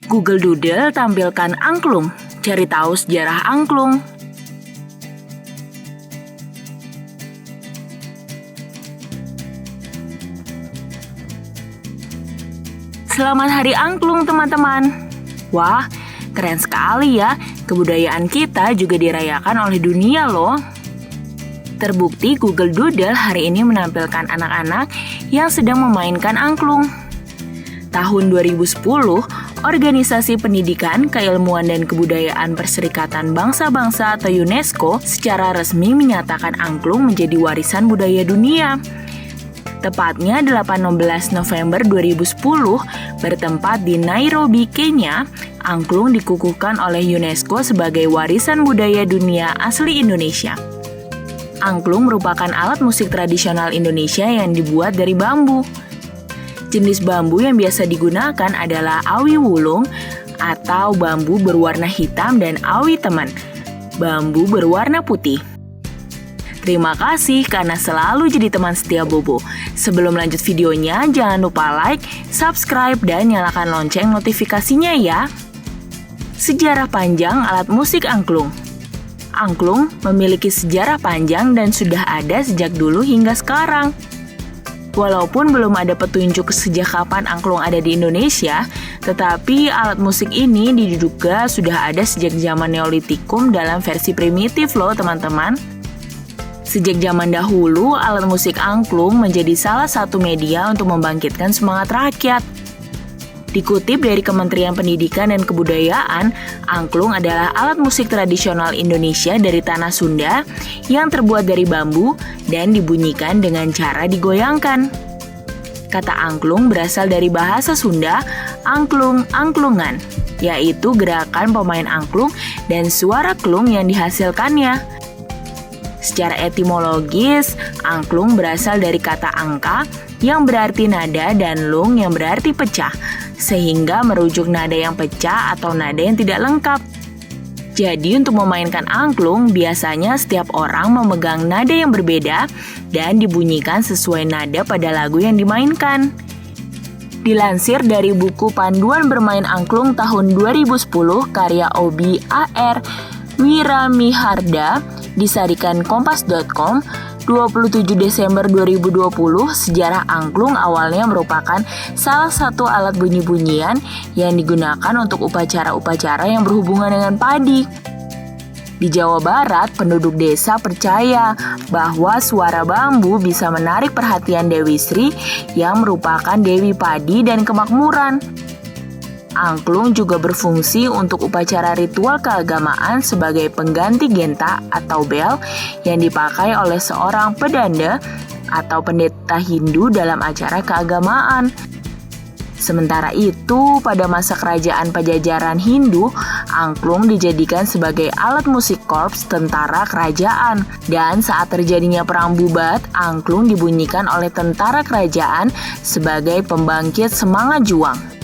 Google Doodle tampilkan angklung. Cari tahu sejarah angklung. Selamat Hari Angklung, teman-teman. Wah, keren sekali ya. Kebudayaan kita juga dirayakan oleh dunia loh. Terbukti Google Doodle hari ini menampilkan anak-anak yang sedang memainkan angklung. Tahun 2010, Organisasi Pendidikan, Keilmuan dan Kebudayaan Perserikatan Bangsa-Bangsa atau UNESCO secara resmi menyatakan angklung menjadi warisan budaya dunia. Tepatnya 18 November 2010, bertempat di Nairobi, Kenya, angklung dikukuhkan oleh UNESCO sebagai warisan budaya dunia asli Indonesia. Angklung merupakan alat musik tradisional Indonesia yang dibuat dari bambu. Jenis bambu yang biasa digunakan adalah awi wulung atau bambu berwarna hitam dan awi teman, bambu berwarna putih. Terima kasih karena selalu jadi teman setia Bobo. Sebelum lanjut videonya, jangan lupa like, subscribe, dan nyalakan lonceng notifikasinya ya. Sejarah panjang alat musik angklung. Angklung memiliki sejarah panjang dan sudah ada sejak dulu hingga sekarang. Walaupun belum ada petunjuk sejak kapan angklung ada di Indonesia, tetapi alat musik ini diduga sudah ada sejak zaman Neolitikum dalam versi primitif loh teman-teman. Sejak zaman dahulu, alat musik angklung menjadi salah satu media untuk membangkitkan semangat rakyat. Dikutip dari Kementerian Pendidikan dan Kebudayaan, angklung adalah alat musik tradisional Indonesia dari tanah Sunda yang terbuat dari bambu dan dibunyikan dengan cara digoyangkan. Kata angklung berasal dari bahasa Sunda, angklung, angklungan, yaitu gerakan pemain angklung dan suara klung yang dihasilkannya. Secara etimologis, angklung berasal dari kata angka yang berarti nada dan lung yang berarti pecah, sehingga merujuk nada yang pecah atau nada yang tidak lengkap. Jadi untuk memainkan angklung, biasanya setiap orang memegang nada yang berbeda dan dibunyikan sesuai nada pada lagu yang dimainkan. Dilansir dari buku Panduan Bermain Angklung tahun 2010 karya Obi A.R. Wiramiharda, disarikan kompas.com, 27 Desember 2020, sejarah angklung awalnya merupakan salah satu alat bunyi-bunyian yang digunakan untuk upacara-upacara yang berhubungan dengan padi. Di Jawa Barat, penduduk desa percaya bahwa suara bambu bisa menarik perhatian Dewi Sri yang merupakan Dewi Padi dan Kemakmuran. Angklung juga berfungsi untuk upacara ritual keagamaan sebagai pengganti genta atau bel yang dipakai oleh seorang pedanda atau pendeta Hindu dalam acara keagamaan. Sementara itu, pada masa kerajaan Pajajaran Hindu, angklung dijadikan sebagai alat musik korps tentara kerajaan. Dan saat terjadinya perang bubat, angklung dibunyikan oleh tentara kerajaan sebagai pembangkit semangat juang.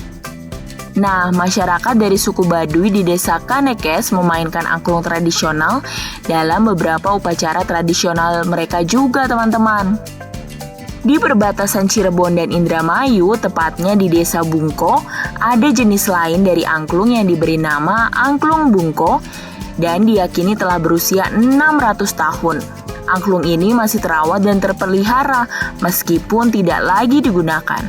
Nah, masyarakat dari suku Baduy di desa Kanekes memainkan angklung tradisional dalam beberapa upacara tradisional mereka juga, teman-teman. Di perbatasan Cirebon dan Indramayu, tepatnya di desa Bungko, ada jenis lain dari angklung yang diberi nama angklung Bungko dan diyakini telah berusia 600 tahun. Angklung ini masih terawat dan terpelihara meskipun tidak lagi digunakan.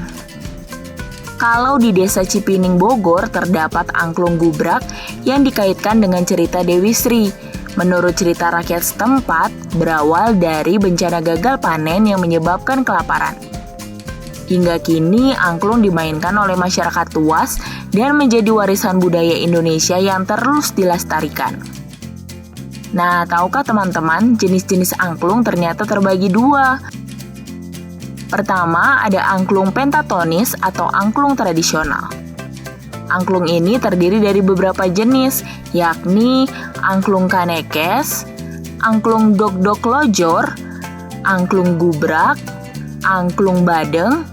Kalau di desa Cipining Bogor terdapat angklung gubrak yang dikaitkan dengan cerita Dewi Sri. Menurut cerita rakyat setempat, berawal dari bencana gagal panen yang menyebabkan kelaparan. Hingga kini, angklung dimainkan oleh masyarakat Tuas dan menjadi warisan budaya Indonesia yang terus dilestarikan. Nah, tahukah teman-teman, jenis-jenis angklung ternyata terbagi dua. Pertama, ada angklung pentatonis atau angklung tradisional. Angklung ini terdiri dari beberapa jenis, yakni angklung kanekes, angklung dok-dok lojor, angklung gubrak, angklung badeng,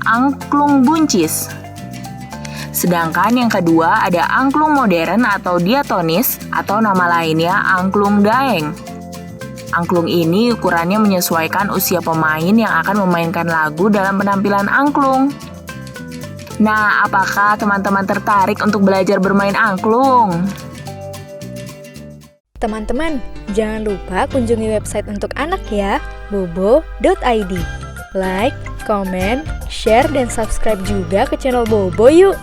angklung buncis. Sedangkan yang kedua ada angklung modern atau diatonis atau nama lainnya angklung daeng. Angklung ini ukurannya menyesuaikan usia pemain yang akan memainkan lagu dalam penampilan angklung. Nah, apakah teman-teman tertarik untuk belajar bermain angklung? Teman-teman, jangan lupa kunjungi website untuk anak ya, bobo.id. Like, comment, share, dan subscribe juga ke channel Bobo yuk!